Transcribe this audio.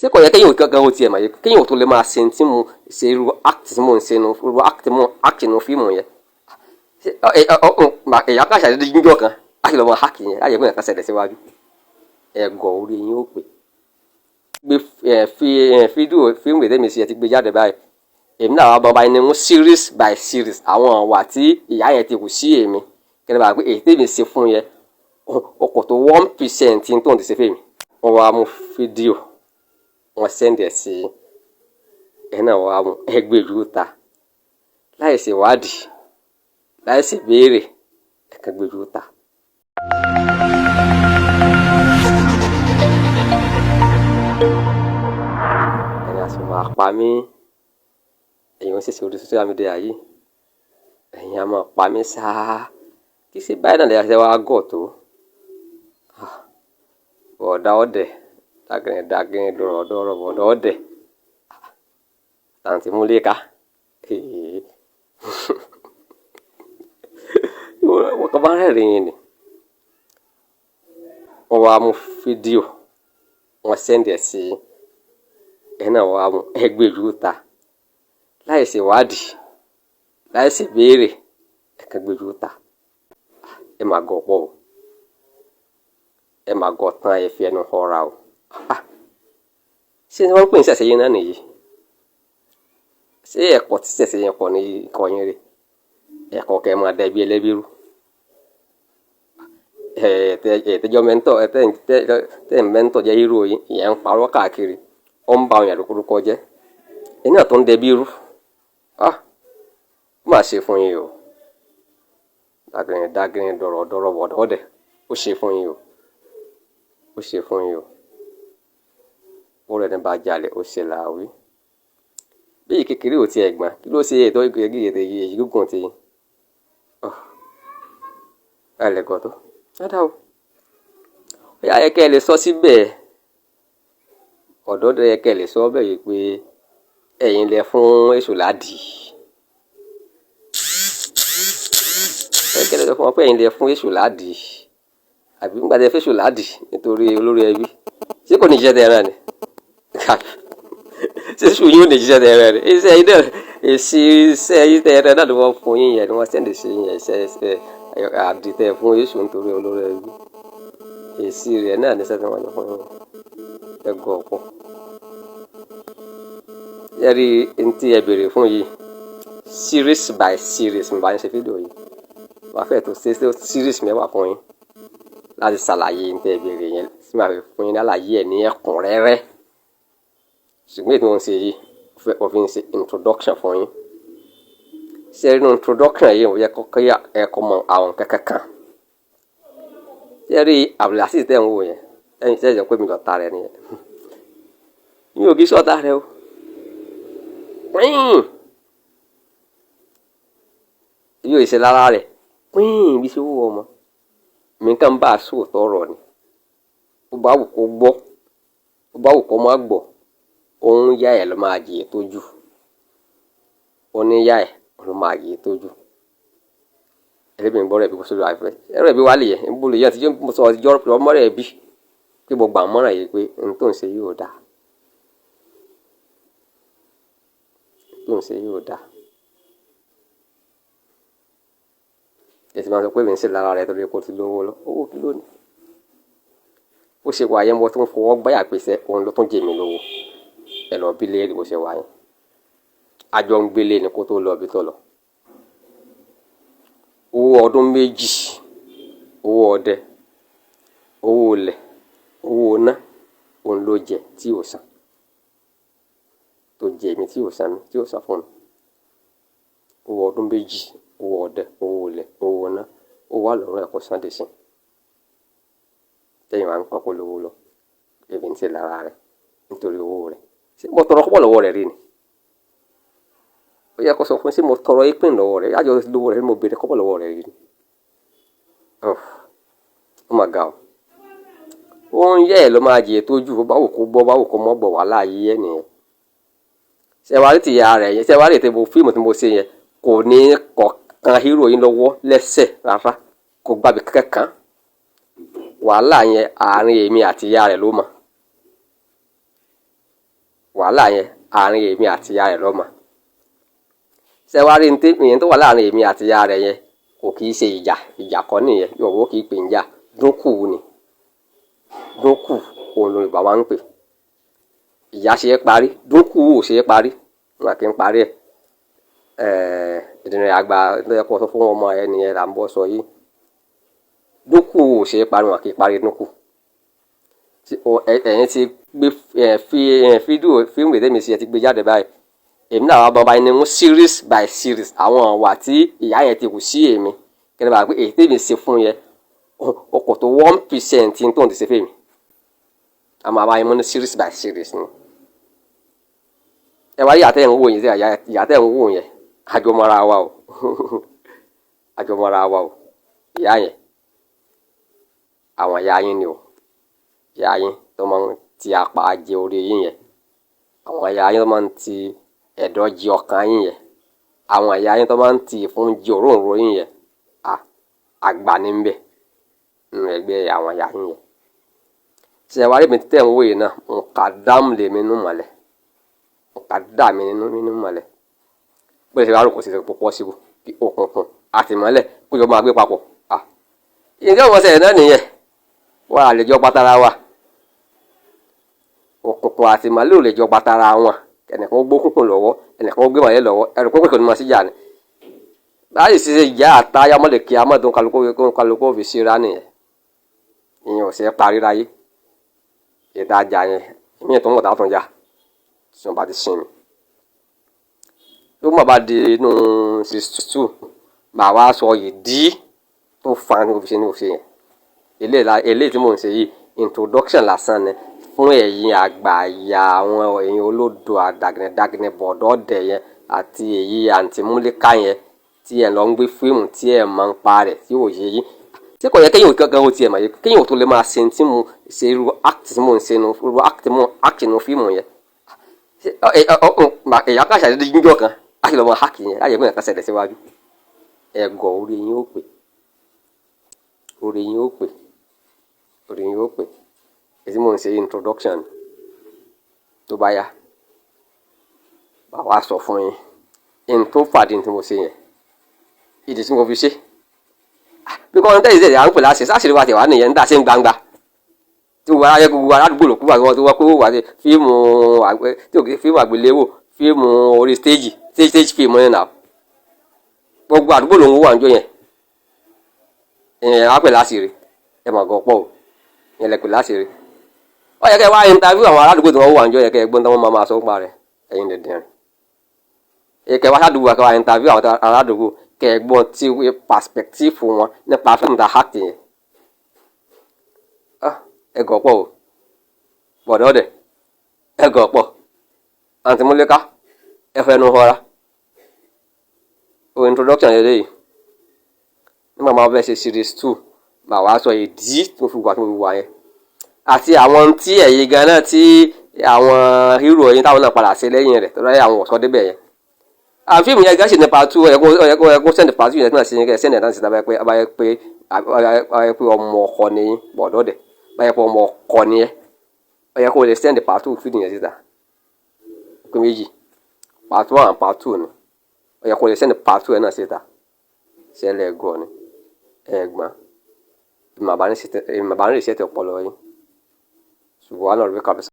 ṣé kò yẹ kéèyàn gangan ó tiẹ̀ mà yẹ kéèyàn tó lè máa ṣe tí mo ṣe irú act tí mò ń ṣe nu irú act nu fíìmù yẹn ẹ̀yà káṣà dédé jíjọ́ kan láti lọ́ máa hack yẹn láyé pé nǹkan ṣẹlẹ̀ síwájú ẹ̀gọ́ orí yín ó pè gbé fídíò fíìmù èdè mi sí ẹ ti gbé jáde báyìí èmi náà wà bàbá ẹni mú series by series àwọn àwà tí ìyá yẹn ti kù sí èmi kẹ́lẹ́ bá gbé èyí tèmi ṣe fún yẹn ọkọ̀ tó 1% tó ń ti ṣe fèmí wọ́n wá mú fídíò wọ́n sẹ́ndì ẹ̀ sí ẹ̀ náà wá mú ẹgbẹ́ ìlú ta láì ṣe ìwádìí láì ṣe béèrè ẹ̀kan gbé ìlú ta. ẹ̀yin àti máa pa mí ẹ̀yin ó sì ṣe orí social media yìí ẹ̀yin á máa pa mí sáá kí sí báyìí náà lè ṣe wá gọ̀ tó bọ̀dá ọ̀dẹ̀ dágẹ́rẹ́ dọ̀rọ̀dọ̀rọ̀ bọ̀dá ọ̀dẹ̀ tàǹtí múlẹ́ka wọ́n kọ́ bá rẹ̀rìn yìí ni wọ́n wá mú fídíò wọ́n sẹ́ndì ẹ̀ sí ẹ̀ náà wá mú ẹgbẹ́ ìlú ta láì ṣe ìwádìí láì ṣe béèrè ẹ̀kan gbé ìlú ta ẹ máa gọ̀ pọ̀ o ẹ máa gọ̀ tán ẹ fi ẹnu họra o ṣé wọ́n ń pè ní ṣẹ̀ṣẹ̀ yín náà nìyí ṣé ẹ̀kọ́ tí ṣẹ̀ṣẹ̀ yẹn kọ́ ní ikọ̀ yín rè ẹ̀kọ́ kẹ́ máa da ẹbí ẹlẹ́bí rú ẹ̀ẹ́dẹ́jọ́ mẹ́ńtọ̀ tẹ́ mẹ́ńtọ̀ jẹ́ hírò yín ìyẹn ń parọ́ káàkiri ó ń ba àwọn èèyàn lórúkọ jẹ́ ẹ̀yin náà tó ń dẹbí rú ó mà ṣe fún yín o dágẹ́rẹ́ dọ̀rọ̀dọ̀rọ̀ bọ̀dọ̀ọ̀dẹ̀ ó ṣe fún yín o ó ṣe fún yín o ó rẹ̀ ní bá jalè ó ṣe làwí bí kékeré ò ti ẹ̀gbọ́n kí ló ṣe ètò èyí gígùn ti ẹlẹ́gọ̀ tó dáadáa o ó yà yẹ kẹ́ ẹ lè sọ síbẹ̀ ọ̀dọ́ yẹ kẹ́ ẹ lè sọ bẹ́ẹ̀ yìí pé ẹ̀yin lẹ fún èṣù ládìí kẹ́ ẹ lè sọ fún wọn pé ẹ̀yin lẹ fún èṣù ládìí àbí nígbà tí ẹ fẹ́ èṣù ládìí nítorí olórí ẹbí ṣé kò ní jíṣẹ́ tẹ ẹran ni ṣé èṣù yóò ní jíṣẹ́ tẹ ẹran ni iṣẹ́ yìí náà èsì iṣẹ́ yìí tẹ ẹran náà ni wọ́n fún yín yẹn ni wọ́n sẹ́ndì sí yẹn iṣẹ́ àdìtẹ̀ fún èṣù nítorí olórí ẹbí èsì rẹ̀ náà ní sẹ́tẹ̀ wọn fún yín ẹgọ́ ọ̀pọ̀ yẹ́rì ntí ẹ béèrè fún yìí series by series ń bá yín ṣe fídíò yìí wàá fẹ́ tó ṣe series mẹ́wàá fún yín láti ṣàlàyé ntí ẹ béèrè yẹn tí màá fi fún yín lálàyé ẹ̀ ní ẹ̀kúnrẹ́rẹ́ ṣùgbọ́n ètò wọn ṣe yìí òfin ṣe introduction fún yín ṣe nínú introduction yìí wọ́n yẹ kọ́kọ́ yà ẹ̀kọ́ mọ àwọn kankan kan yẹ́rì Abdulaziz tẹ̀ ń wò yẹn ẹ̀yin sẹ́yìn pé mi lọ́ọ́ ta rẹ̀ nìyẹn mi ò kí sọ́ọ̀tà rẹ o pín yóò ṣe lára rẹ̀ pín bí ṣe wúwo ọmọ mi kàn bá a sóòótọ́ ọ̀rọ̀ ni ó bá wù kó gbọ́ ó bá wù kó má gbọ́ òun yá ẹ̀ ló máa jìyẹ tó jù oníyá ẹ̀ ló máa jìyẹ tó jù ẹlẹ́bìnrin gbọ́ rẹ̀ bí kò sórí àìfẹ́ ẹ̀rọ ẹ̀bí wà lè yẹ ń bolo yẹn àti yóò sọ ọjọ́ pé ọmọ rẹ̀ bí pé mo gbà mọ́ràn yìí pé ohun tó ń ṣe yóò dáa tó ń ṣe yóò dáa èsì máa sọ pé mi ń ṣe lára rẹ̀ torí kò ti lówó lọ owó kí ló ní ó ṣe wà yẹn mo tún fọwọ́ gbáyà pèsè òun ló tún jẹ mí lówó ẹ lọ bí léèrè bó ṣe wà yẹn àjọ ń gbélé ni kó tó lọ bí tó lọ owó ọdún méjì owó ọdẹ owó ilẹ̀ owó ná òun ló jẹ tí ò san tó jẹ mi tí ò san mi tí ò san fún mi owó ọdún méjì owó ọdẹ owó ilẹ̀ owó ná ó wà lọ́rùn ẹ̀kọ́ sunday sin tẹ́yìn wá ń pọ́n kó lówó lọ èmi ń ṣe lára rẹ̀ nítorí owó rẹ̀ ṣé mo tọrọ kọ́bọ̀ lọ́wọ́ rẹ̀ rí ni ó yẹ kó sọ fún ṣé mo tọrọ ìpín lọ́wọ́ rẹ̀ yájọ́ lówó rẹ̀ mo béèrè kọ́bọ̀ lọ́wọ́ rẹ̀ rí ni ó mà ga o òun yẹ́ ẹ̀ ló máa jìyẹ tó jù báwo kó gbọ́ báwo kó mọ́ bọ̀ wá láàyè ẹ̀ nìyẹn ṣẹ̀wárí ti ya rẹ̀ yẹn ṣẹ̀wárí ti bo fíìmù tí mo ṣe yẹn kò ní kọ̀ọ̀kan hírò yín lọ́wọ́ lẹ́sẹ̀ rárá kò gbàgbé kankan wàhálà yẹn àárín èmi àti ìyá rẹ̀ ló mọ̀ wàhálà yẹn àárín èmi àti ìyá rẹ̀ lọ́mọ. Ṣé wá rí ìyẹn tó wà láàárín èmi àti ìyá rẹ̀ yẹn kò kì í ṣe ìjà kọ́ nìyẹn, Yorùbá kì í pè ń jà, dúnkù ni, dúnkù òun ló Yorùbá máa ń pè. Ìjà ṣe é parí, dúnkù ò ṣe é parí, wọn kì í parí ẹ̀. Ìdìrín àgbà lẹ́kọ̀ọ́ sọ fún ọmọ ẹ nìyẹn là ń bọ́ sọ yìí. Dúnkù ò ṣe é parí, wọn kì í parí dúnkù. Ẹ̀yin ti gbé fíìmù èdèmí sí ẹ ti gbé jáde báyìí. Èmi náà wá bọ́ báyìí ní mú series by series àwọn àwà tí ìyá yẹn ti kù sí èmi. Kẹ́lẹ́ bá pé èyí tèmi ṣe fún yẹn o kò tó 1% tó ń ti ṣe fèmí. Àmọ́ àbáyé mú ní series by series ni. Ẹ wá ìyá tẹ́ ń wò yẹn sí ìyá tẹ́ ń wò yẹn àjọmọ́ra wa o àjọmọ́ra wa o ìyá yẹn àwọn ìyá yín ni o. Ìyá yín tó máa ń ti apá jẹ orí yín yẹn, àwọn ìyá yín tó máa ń ti ẹ̀dọ̀ jẹ ọkàn yín yẹn, àwọn ìyá yín tó máa ń ti fún jẹ òróǹro yín yẹn, àgbà ní ń bẹ nínú ẹgbẹ́ àwọn ìyá yín yẹn. Ṣé wá rí mi tẹ́ ń wò yìí náà nǹkan dáàmú lè mi nínú mọ̀lẹ́, nǹkan dà mí nínú mọ̀lẹ́. Bó ṣe wá rò kò sí púpọ̀ síbò kí òkùnkùn àti mọ́lẹ̀ kó jọ máa gbé papọ̀. Ìdí ọmọ ṣẹlẹ̀ náà nìyẹn, wọ́n á lè jọ pátárà wa. Òkùnkùn àti màálù lè jọ pátárà wọn, ẹnìkan ó gbókùnkùn lọ́wọ́ ẹnìkan ó gbé màálù lọ́wọ́, ẹrù pé kò ní máa sí jà ni. Báyìí ṣe ìyá àtayá mọ́lẹ̀ kí a mọ̀ tó kálukú fi ṣe rá nìyẹn. Ìyẹn ò ṣe é parí ráyé. Ìdájà yẹn èmi yẹn tó ń mọ̀ táwọn jà tí wọ́n bá ti sin mi. Tó mọ̀ bá di inú 62 màá wá sọ ìdí tó fa ní òfìṣẹ́ ní òfìṣẹ́ yẹn. Eléyìí tí mò ń ṣe yìí introduction lásán ni fún ẹ̀yin àgbà ìyá àwọn ẹ̀yin olódo àdàgìnẹ̀dàgìnẹ̀ bọ̀dọ̀ ọ̀dẹ̀ yẹn àti èyí àǹtí múlíkà yẹn tí ẹ̀ lọ ń gbé fíìmù tí ẹ̀ máa ń pa rẹ̀ tí ò yé yín. Ṣé kò yẹ kéyìn kankan ó tiẹ̀ mọ̀ yìí kéyìn ò tó lè máa ṣe tí mo ṣe irú act tí mò ń ṣe irú act nínú fíìmù yẹn. Ẹ̀yà kàṣà dédé jíjọ́ kan láti lọ́ mọ hack yẹn láyé ẹgbẹ́ nǹkan ṣẹlẹ̀ síwájú. Ẹ̀gọ́ orí yín ó pè, orí yín ó pè, orí yín ó pè. Èyí mò ń ṣe introduction tó bá yá bá wá sọ fún yín in tó fàdí tí mo ṣe yẹn ìdí tí mo fi ṣe. Bí kò ń tẹ̀lé ìṣẹ̀lẹ̀ à ń pè láṣẹ sáṣìírí wa tẹ̀wá nìyẹn ń dá sí gbangba tí gbogbo aráyé gbogbo aládùúgbò ló kú wà tí wọ́n pé ó wà ní fíìmù àgbéléwò fíìmù orí stage fíìmù yẹn náà gbogbo àdúgbò ló ń wò wà ń jó yẹn á pè láṣìírí ẹ mọ̀ gan pọ̀ o yẹn lẹ pè láṣìírí. Ó yẹ kẹ́ wá interview àwọn aládùúgbò tí wọ́n wà ń jó yẹn kẹ́ gbọ́n tí wọ́n máa sọ pa rẹ̀ ẹ̀yin dẹ̀dẹ̀rìn. Kẹ́ wá sádùúgbò kẹ́ wá interview àwọn aládùúgbò kẹ́ gbọ́n tí perspective wọn nípa fíìmù tá hack yẹn. Ẹ gọ̀ pọ̀ o bọ̀dọ̀ ọ̀dẹ̀ ẹ gọ̀ pọ̀ àǹtí múlíkà ẹ fẹ́ nu họra o introduction yẹn léyìí nígbà máa fẹ́ ṣe series 2 màá wá sọ ìdí tó fi wà yẹn àti àwọn tí ẹ̀yin gan náà tí àwọn hero yẹn táwọn náà padà ṣe lẹ́yìn rẹ̀ tó lọ́yẹ̀ àwọn ọ̀ṣọ́ débẹ̀ yẹn. Fíìmù yẹn gẹ́gẹ́ sì ní part 2 ẹ̀kọ́ sẹ́ndì part 2 yẹn náà sí ní kẹ́ sẹ́ndì náà sí tábà pé ọmọ ọkọ ni bọ̀dọ̀ ọ̀dẹ̀ báyẹ̀ pé ọmọ ọkọ ni ẹ ọyẹ kó lè sẹ́ndì part 2 fídíò yẹn síta pé méjì part 1 and part 2 ni ọyẹ kó lè sẹ́ndì part 2 yẹn náà síta ṣẹlẹ̀ ẹ̀gọ́ ni ẹ̀gbọ́n ìmọ̀ àbáníṣẹ́ tẹ ọpọlọ yín ṣùgbọ́n àná rẹ̀ kábíyèsí.